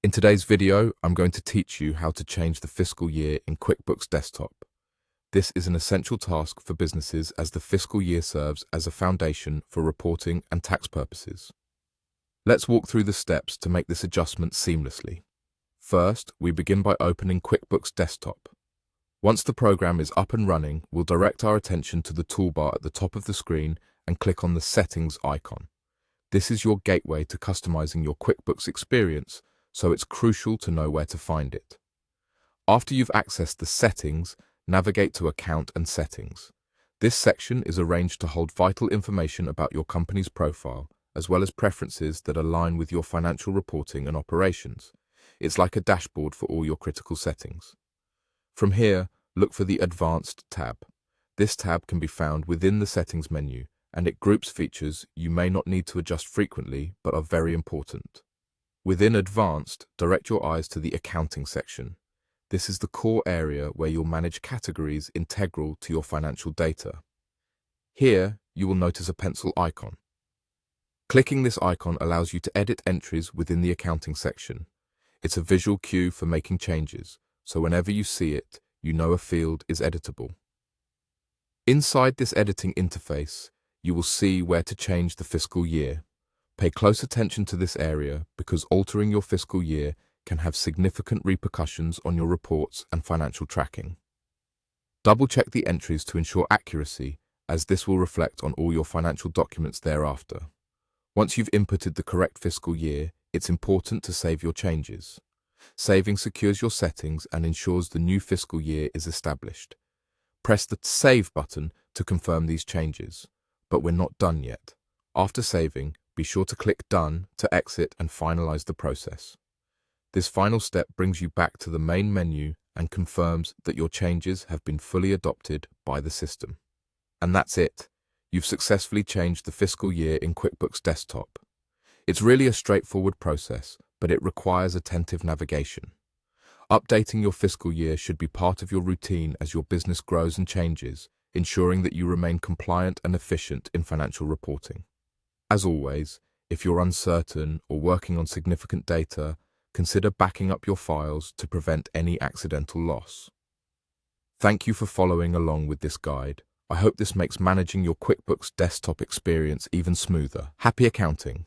In today's video, I'm going to teach you how to change the fiscal year in QuickBooks Desktop. This is an essential task for businesses as the fiscal year serves as a foundation for reporting and tax purposes. Let's walk through the steps to make this adjustment seamlessly. First, we begin by opening QuickBooks Desktop. Once the program is up and running, we'll direct our attention to the toolbar at the top of the screen and click on the Settings icon. This is your gateway to customizing your QuickBooks experience, so it's crucial to know where to find it. After you've accessed the Settings, navigate to Account and Settings. This section is arranged to hold vital information about your company's profile, as well as preferences that align with your financial reporting and operations. It's like a dashboard for all your critical settings. From here, look for the Advanced tab. This tab can be found within the Settings menu, and it groups features you may not need to adjust frequently but are very important. Within Advanced, direct your eyes to the Accounting section. This is the core area where you'll manage categories integral to your financial data. Here, you will notice a pencil icon. Clicking this icon allows you to edit entries within the Accounting section. It's a visual cue for making changes, so whenever you see it, you know a field is editable. Inside this editing interface, you will see where to change the fiscal year. Pay close attention to this area because altering your fiscal year can have significant repercussions on your reports and financial tracking. Double-check the entries to ensure accuracy, as this will reflect on all your financial documents thereafter. Once you've inputted the correct fiscal year, it's important to save your changes. Saving secures your settings and ensures the new fiscal year is established. Press the Save button to confirm these changes. But we're not done yet. After saving, be sure to click Done to exit and finalize the process. This final step brings you back to the main menu and confirms that your changes have been fully adopted by the system. And that's it. You've successfully changed the fiscal year in QuickBooks Desktop. It's really a straightforward process, but it requires attentive navigation. Updating your fiscal year should be part of your routine as your business grows and changes, ensuring that you remain compliant and efficient in financial reporting. As always, if you're uncertain or working on significant data, consider backing up your files to prevent any accidental loss. Thank you for following along with this guide. I hope this makes managing your QuickBooks Desktop experience even smoother. Happy accounting!